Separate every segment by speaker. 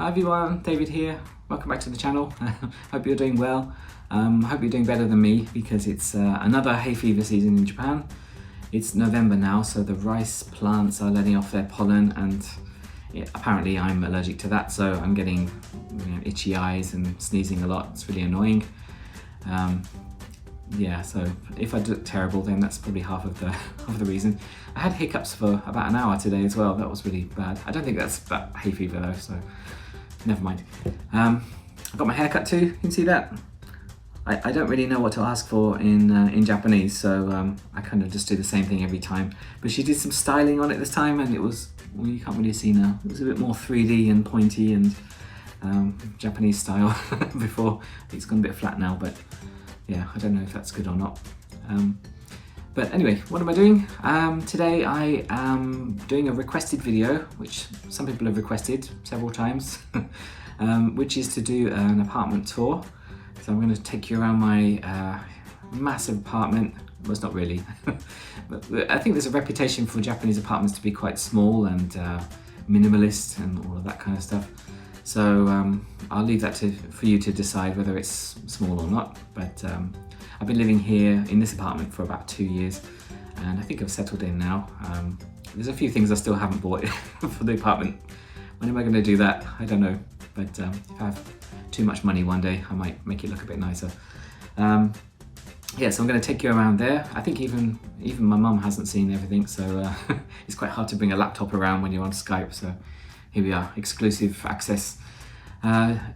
Speaker 1: Hi everyone, David here. Welcome back to the channel. Hope you're doing well. Hope you're doing better than me because it's another hay fever season in Japan. It's November now, so the rice plants are letting off their pollen, and apparently I'm allergic to that, so I'm getting itchy eyes and sneezing a lot. It's really annoying. Yeah, so if I look terrible, then that's probably half of the reason. I had hiccups for about an hour today as well. That was really bad. I don't think that's about hay fever though, so never mind. I got my hair cut too. You can see that. I don't really know what to ask for in Japanese, so I kind of just do the same thing every time. But she did some styling on it this time, and it was, well, you can't really see now. It was a bit more 3D and pointy and Japanese style before. It's gone a bit flat now, but yeah, I don't know if that's good or not. But anyway, what am I doing? Today I am doing a requested video, which some people have requested several times, which is to do an apartment tour. So I'm going to take you around my massive apartment. Well, it's not really, but I think there's a reputation for Japanese apartments to be quite small and minimalist and all of that kind of stuff. So I'll leave that for you to decide whether it's small or not. But I've been living here in this apartment for about 2 years, and I think I've settled in now. There's a few things I still haven't bought for the apartment. When am I going to do that? I don't know. But if I have too much money one day, I might make it look a bit nicer. Yeah, so I'm going to take you around there. I think even my mum hasn't seen everything, so it's quite hard to bring a laptop around when you're on Skype. So here we are, exclusive access.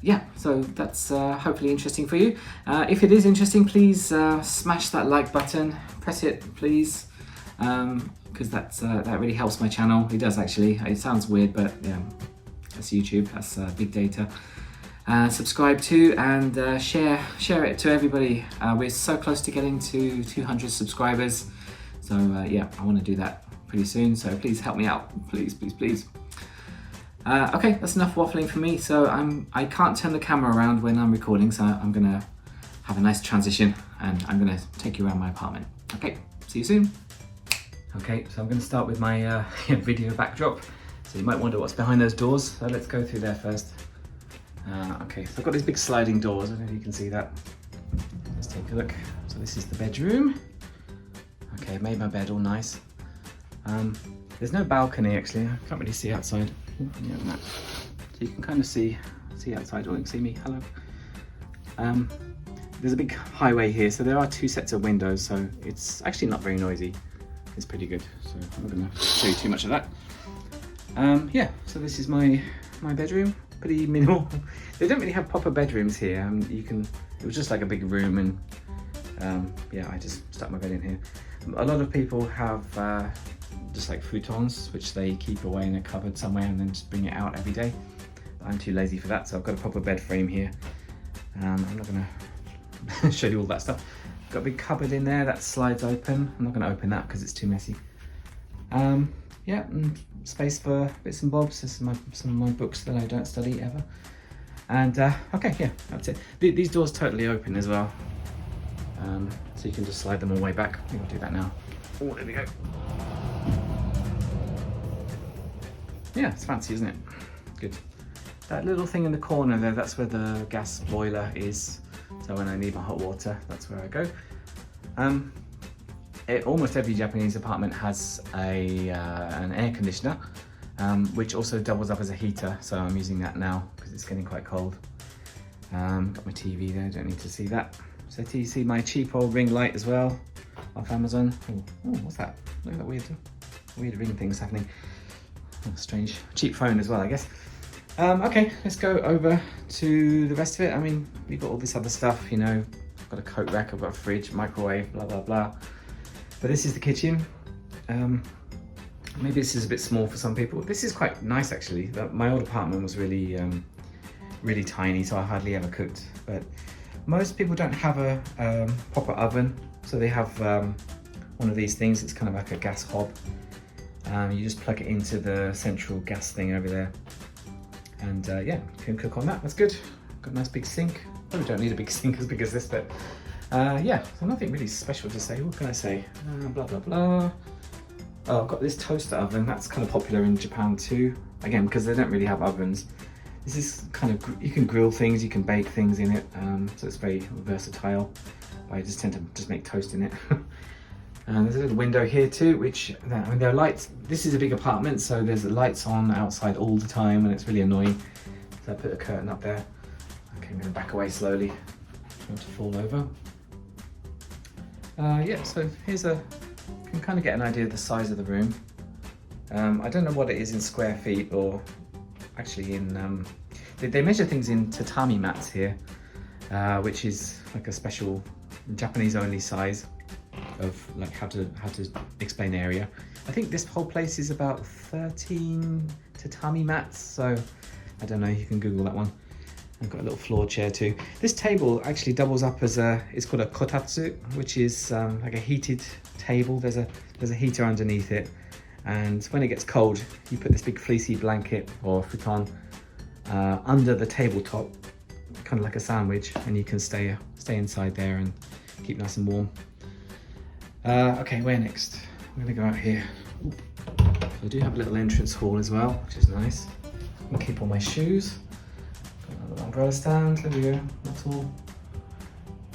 Speaker 1: Yeah, so that's hopefully interesting for you. If it is interesting, please smash that like button, press it please, because that really helps my channel. It does actually. It sounds weird, but yeah, that's YouTube, that's big data. Subscribe to and share it to everybody. We're so close to getting to 200 subscribers, so yeah, I want to do that pretty soon, so please help me out, please. Okay, that's enough waffling for me. So I can't turn the camera around when I'm recording, so I'm gonna have a nice transition and I'm gonna take you around my apartment. Okay, see you soon. Okay, so I'm gonna start with my video backdrop. So you might wonder what's behind those doors, so let's go through there first. Okay, so I've got these big sliding doors, I don't know if you can see that. Let's take a look. So this is the bedroom. Okay, made my bed all nice. There's no balcony actually, I can't really see outside. Yeah, no. So you can kind of see outside, or you can see me, hello. There's a big highway here, so there are 2 sets of windows, so it's actually not very noisy. It's pretty good, so I'm not going to show you too much of that. Yeah, so this is my bedroom, pretty minimal. They don't really have proper bedrooms here. It was just like a big room, and yeah, I just stuck my bed in here. A lot of people have just like futons, which they keep away in a cupboard somewhere and then just bring it out every day. I'm too lazy for that, so I've got a proper bed frame here. I'm not going to show you all that stuff. Got a big cupboard in there that slides open. I'm not going to open that because it's too messy. Yeah, and space for bits and bobs. This is some of my books that I don't study ever. And okay, yeah, that's it. These doors totally open as well, so you can just slide them all the way back. We'll do that now. Oh, there we go. Yeah, it's fancy, isn't it? Good. That little thing in the corner there, that's where the gas boiler is. So when I need my hot water, that's where I go. Almost every Japanese apartment has an air conditioner, which also doubles up as a heater. So I'm using that now because it's getting quite cold. Got my TV there, don't need to see that. So you see my cheap old ring light as well off Amazon. Oh, what's that? Look at that weird ring things happening. Oh, strange. Cheap phone as well, I guess. Okay, let's go over to the rest of it. I mean, we've got all this other stuff, you know. I've got a coat rack, I've got a fridge, microwave, blah, blah, blah. But this is the kitchen. Maybe this is a bit small for some people. This is quite nice, actually. My old apartment was really, really tiny, so I hardly ever cooked. But most people don't have a proper oven. So they have one of these things. It's kind of like a gas hob. You just plug it into the central gas thing over there, and yeah, you can cook on that. That's good. Got a nice big sink. Probably don't need a big sink as big as this, but yeah, so nothing really special to say. What can I say? Blah blah blah. Oh, I've got this toaster oven. That's kind of popular in Japan too. Again, because they don't really have ovens. This is kind of, you can grill things, you can bake things in it, so it's very versatile. I just tend to just make toast in it. And there's a little window here too, which, I mean, there are lights. This is a big apartment, so there's lights on outside all the time, and it's really annoying. So I put a curtain up there. Okay, I'm going to back away slowly. Not to fall over. Yeah, so here's you can kind of get an idea of the size of the room. I don't know what it is in square feet, or actually in, they measure things in tatami mats here, which is like a special Japanese only size of like how to explain area. I think this whole place is about 13 tatami mats, so I don't know, you can Google that one. I've got a little floor chair too. This table actually doubles up as it's called a kotatsu, which is like a heated table. There's a heater underneath it, and when it gets cold, you put this big fleecy blanket or futon under the tabletop, kind of like a sandwich, and you can stay inside there and keep nice and warm. Okay, where next? I'm gonna go out here. I do have a little entrance hall as well, which is nice. I can keep all my shoes. Got another umbrella stand, there we go, that's all.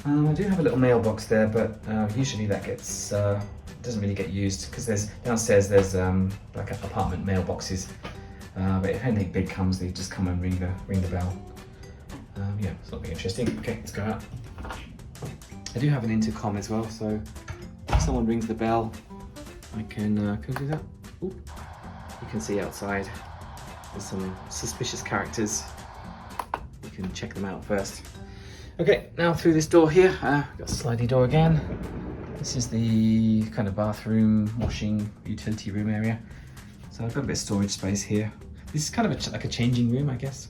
Speaker 1: I do have a little mailbox there, but usually that gets, doesn't really get used, because downstairs there's like apartment mailboxes. But if anything big comes, they just come and ring the bell. Yeah, it's not very interesting. Okay, let's go out. I do have an intercom as well, so if someone rings the bell, I can I do that? Ooh. You can see outside there's some suspicious characters. You can check them out first. Okay, now through this door here, got a sliding door again. This is the kind of bathroom, washing, utility room area. So I've got a bit of storage space here. This is kind of like a changing room, I guess.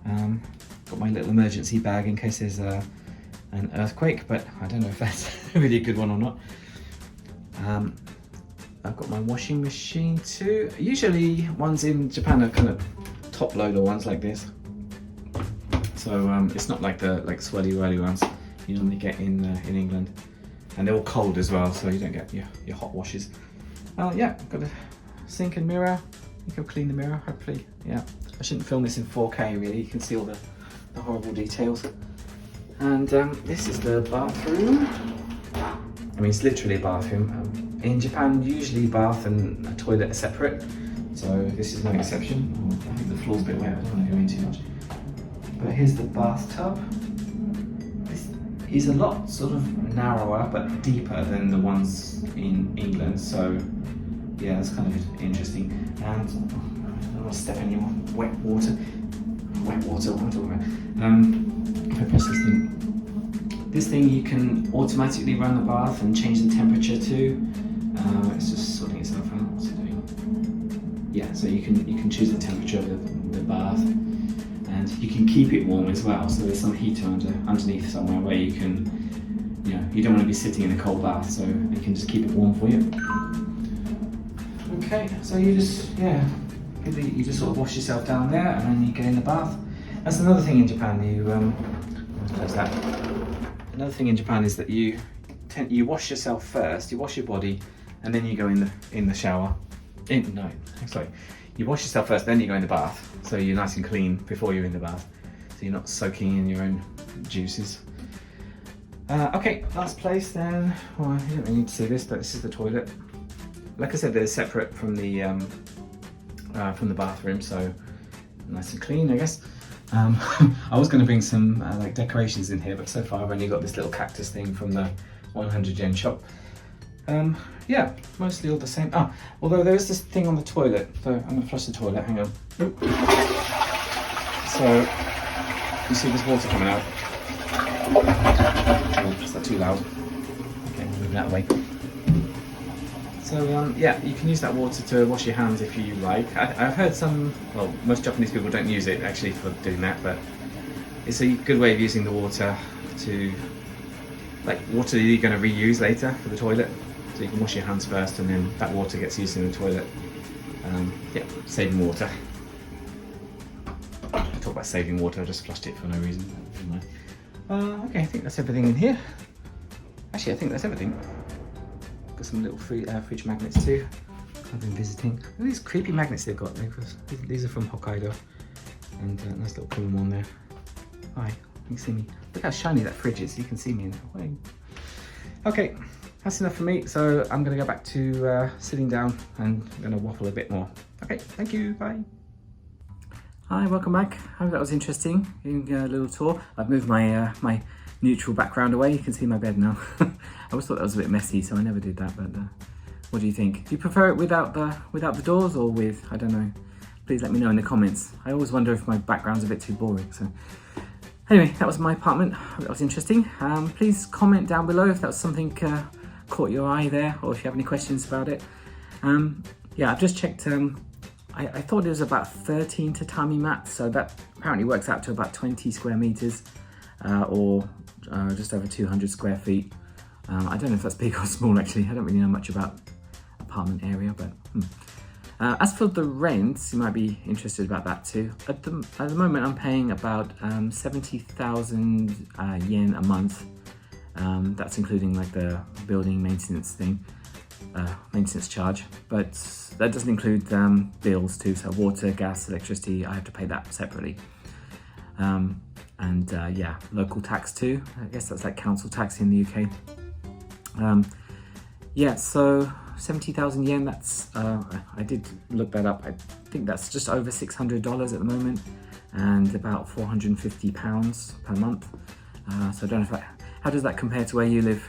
Speaker 1: Got my little emergency bag in case there's an earthquake, but I don't know if that's really a good one or not. I've got my washing machine too. Usually ones in Japan are kind of top loader ones like this. So it's not like the swirly whirly ones you normally get in England. And they're all cold as well, so you don't get your hot washes. Yeah, got a sink and mirror. I think I'll clean the mirror, hopefully. Yeah, I shouldn't film this in 4K really, you can see all the horrible details. And this is the bathroom. I mean, it's literally a bathroom. In Japan, usually bath and a toilet are separate, so this is no exception. I think the floor's a bit wet, I don't want to go in too much. But here's the bathtub. This is a lot sort of narrower but deeper than the ones in England, so yeah, it's kind of interesting. And I don't want to step in any more wet water. Wet water, what am I talking about? If I press this thing you can automatically run the bath and change the temperature too. It's just sorting itself out. What's it doing? Yeah, so you can choose the temperature of the bath, and you can keep it warm as well. So there's some heater underneath somewhere where you can, you don't want to be sitting in a cold bath, so you can just keep it warm for you. Okay, so you just sort of wash yourself down there, and then you get in the bath. That's another thing in Japan. Close that. Another thing in Japan is that you wash yourself first. You wash your body, and then you go in the shower. You wash yourself first, then you go in the bath. So you're nice and clean before you're in the bath. So you're not soaking in your own juices. Okay, last place then. Well, you don't really need to see this, but this is the toilet. Like I said, they're separate from the bathroom, so nice and clean, I guess. I was going to bring some like decorations in here, but so far I've only got this little cactus thing from the 100 yen shop. Yeah, mostly all the same. Although there is this thing on the toilet, so I'm going to flush the toilet, hang on. So, you see this water coming out? Oh, is that too loud? Okay, moving that away. So yeah, you can use that water to wash your hands if you like. I've heard most Japanese people don't use it actually for doing that, but it's a good way of using the water to, water you're going to reuse later for the toilet. So you can wash your hands first, and then that water gets used in the toilet. Yeah, saving water. I talk about saving water, I just flushed it for no reason. Okay, I think that's everything in here. Actually, I think that's everything. Got some little fridge magnets too. I've been visiting. Look at these creepy magnets they've got. These are from Hokkaido. And a nice little cool one there. Hi, you can see me. Look how shiny that fridge is, you can see me in that way. Okay, that's enough for me. So I'm gonna go back to sitting down and I'm gonna waffle a bit more. Okay, thank you, bye. Hi, welcome back. I hope that was interesting, doing a little tour. I've moved my my neutral background away. You can see my bed now. I always thought that was a bit messy, so I never did that, but what do you think? Do you prefer it without the doors or with, I don't know. Please let me know in the comments. I always wonder if my background's a bit too boring. So anyway, that was my apartment. Hope that was interesting. Please comment down below if that was something caught your eye there, or if you have any questions about it. Yeah, I've just checked. I thought it was about 13 tatami mats, so that apparently works out to about 20 square meters, or just over 200 square feet. I don't know if that's big or small actually. I don't really know much about apartment area, but as for the rents, you might be interested about that too. At the moment, I'm paying about 70,000 yen a month. That's including like the building maintenance thing, maintenance charge, but that doesn't include bills too. So water, gas, electricity, I have to pay that separately. And yeah, local tax too. I guess that's like council tax in the UK. Yeah, so 70,000 yen, that's, I did look that up. I think that's just over $600 at the moment and about £450 per month. So I don't know if how does that compare to where you live?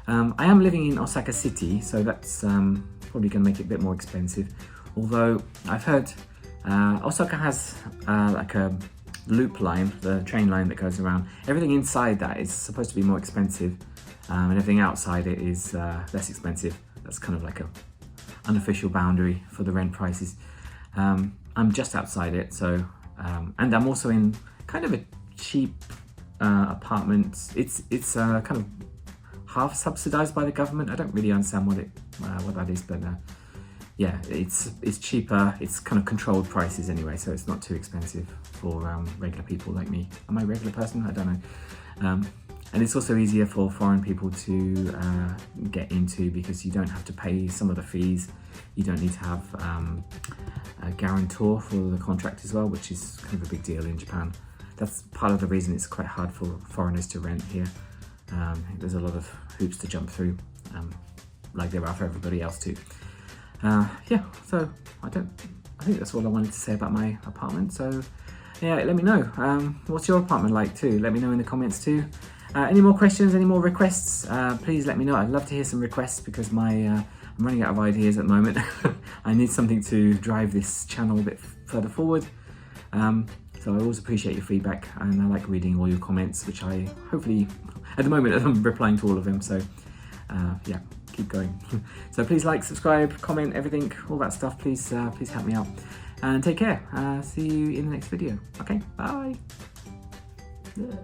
Speaker 1: I am living in Osaka City, so that's probably going to make it a bit more expensive. Although I've heard Osaka has like a loop line, the train line that goes around. Everything inside that is supposed to be more expensive, and everything outside it is less expensive. That's kind of like a unofficial boundary for the rent prices. I'm just outside it, so and I'm also in kind of a cheap apartment. It's kind of half subsidized by the government. I don't really understand what that is, but yeah, it's cheaper. It's kind of controlled prices anyway, so it's not too expensive for regular people like me. Am I a regular person? I don't know. And it's also easier for foreign people to get into because you don't have to pay some of the fees. You don't need to have a guarantor for the contract as well, which is kind of a big deal in Japan. That's part of the reason it's quite hard for foreigners to rent here. There's a lot of hoops to jump through, like there are for everybody else too. Yeah, so I think that's all I wanted to say about my apartment. So yeah, let me know. What's your apartment like too? Let me know in the comments too. Any more questions, any more requests, please let me know. I'd love to hear some requests because I'm running out of ideas at the moment. I need something to drive this channel a bit further forward. So I always appreciate your feedback, and I like reading all your comments, which I hopefully, at the moment, I'm replying to all of them. So yeah, keep going. So please like, subscribe, comment, everything, all that stuff. Please help me out, and take care. See you in the next video. Okay, bye. Yeah.